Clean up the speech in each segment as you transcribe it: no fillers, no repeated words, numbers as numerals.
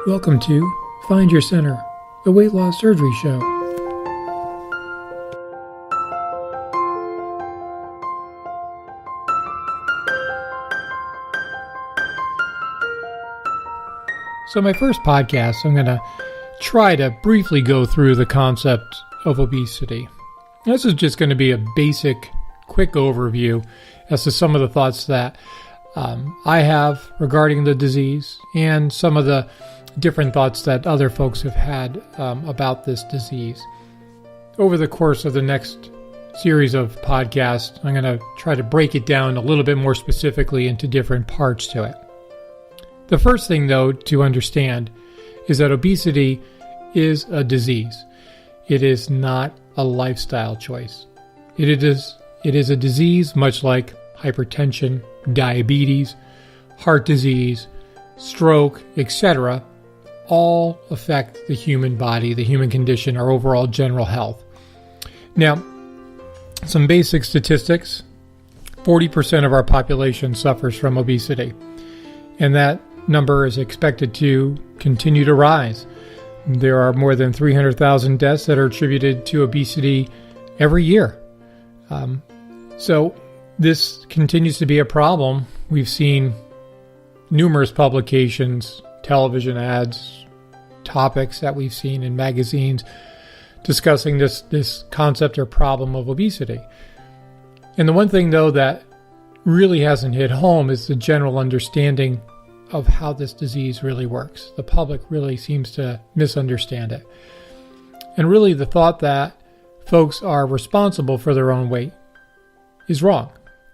Welcome to Find Your Center, the weight loss surgery show. So my first podcast, I'm going to try to briefly go through the concept of obesity. This is just going to be a basic, quick overview as to some of the thoughts that I have regarding the disease and some of the different thoughts that other folks have had about this disease. Over the course of the next series of podcasts, I'm going to try to break it down a little bit more specifically into different parts to it. The first thing, though, to understand is that obesity is a disease. It is not a lifestyle choice. It is a disease much like hypertension, diabetes, heart disease, stroke, etc., all affect the human body, the human condition, our overall general health. Now, some basic statistics. 40% of our population suffers from obesity, and that number is expected to continue to rise. There are more than 300,000 deaths that are attributed to obesity every year. So this continues to be a problem. We've seen numerous publications, television ads, topics that we've seen in magazines discussing this concept or problem of obesity. And the one thing, though, that really hasn't hit home is the general understanding of how this disease really works. The public really seems to misunderstand it. And really the thought that folks are responsible for their own weight is wrong.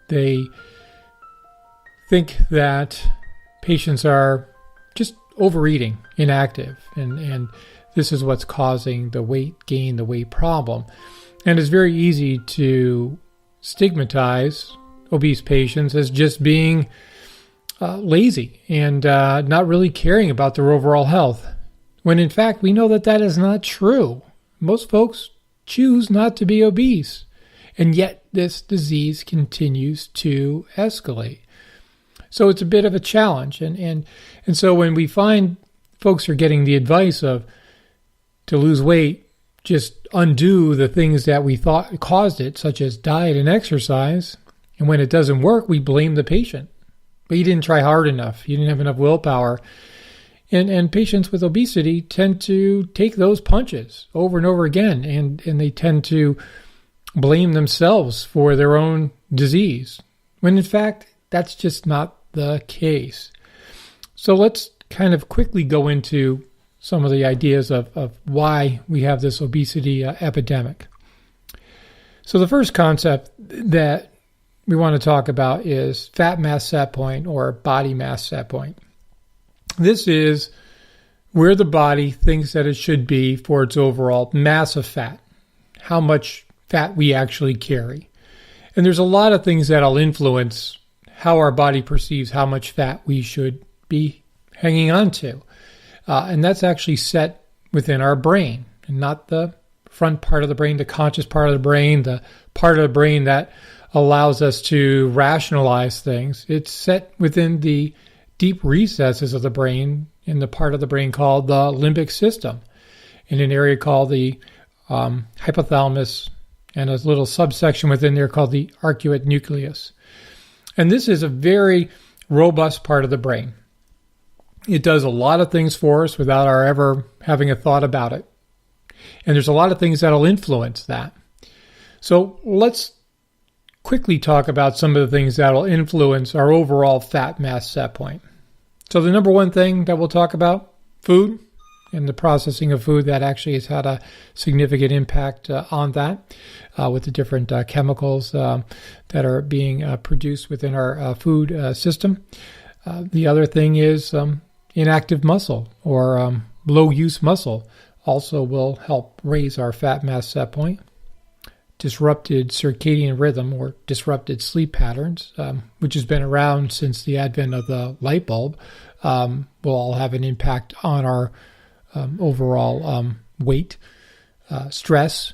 They think that patients are just overeating, inactive, and this is what's causing the weight gain, the weight problem. And it's very easy to stigmatize obese patients as just being lazy and not really caring about their overall health, when in fact we know that is not true. Most folks choose not to be obese, and yet this disease continues to escalate. So it's a bit of a challenge, and so when we find folks are getting the advice of to lose weight, just undo the things that we thought caused it, such as diet and exercise, and when it doesn't work, we blame the patient. But you didn't try hard enough. You didn't have enough willpower. And patients with obesity tend to take those punches over and over again, and they tend to blame themselves for their own disease, when in fact, that's just not the case. So let's kind of quickly go into some of the ideas of why we have this obesity epidemic. So the first concept that we want to talk about is fat mass set point, or body mass set point. This is where the body thinks that it should be for its overall mass of fat, how much fat we actually carry. And there's a lot of things that'll influence how our body perceives how much fat we should be hanging on to. And that's actually set within our brain, and not the front part of the brain, the conscious part of the brain, the part of the brain that allows us to rationalize things. It's set within the deep recesses of the brain, in the part of the brain called the limbic system, in an area called the hypothalamus, and a little subsection within there called the arcuate nucleus. And this is a very robust part of the brain. It does a lot of things for us without our ever having a thought about it. And there's a lot of things that'll influence that. So let's quickly talk about some of the things that'll influence our overall fat mass set point. So the number one thing that we'll talk about, food, and the processing of food, that actually has had a significant impact on that with the different chemicals that are being produced within our food system. The other thing is inactive muscle, or low-use muscle, also will help raise our fat mass set point. Disrupted circadian rhythm, or disrupted sleep patterns, which has been around since the advent of the light bulb, will all have an impact on our overall weight. Stress,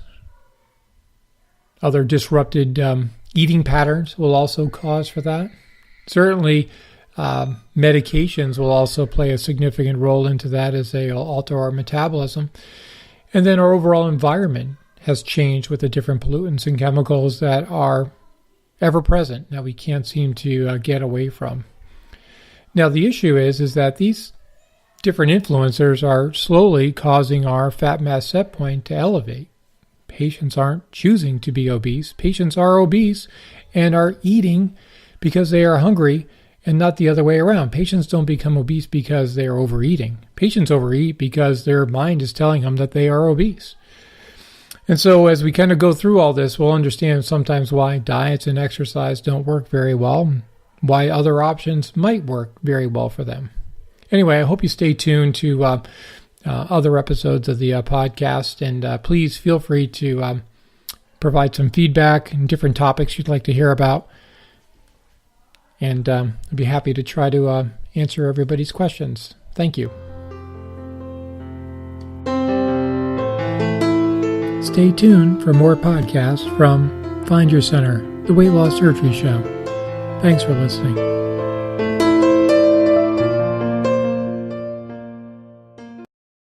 other disrupted eating patterns will also cause for that. Certainly, Medications will also play a significant role into that as they alter our metabolism. And then our overall environment has changed with the different pollutants and chemicals that are ever present that we can't seem to get away from. Now, the issue is that these different influencers are slowly causing our fat mass set point to elevate. Patients aren't choosing to be obese. Patients are obese and are eating because they are hungry and not the other way around. Patients don't become obese because they are overeating. Patients overeat because their mind is telling them that they are obese. And so as we kind of go through all this, we'll understand sometimes why diets and exercise don't work very well, why other options might work very well for them. Anyway, I hope you stay tuned to other episodes of the podcast, and please feel free to provide some feedback and different topics you'd like to hear about. And I'd be happy to try to answer everybody's questions. Thank you. Stay tuned for more podcasts from Find Your Center, the Weight Loss Surgery Show. Thanks for listening.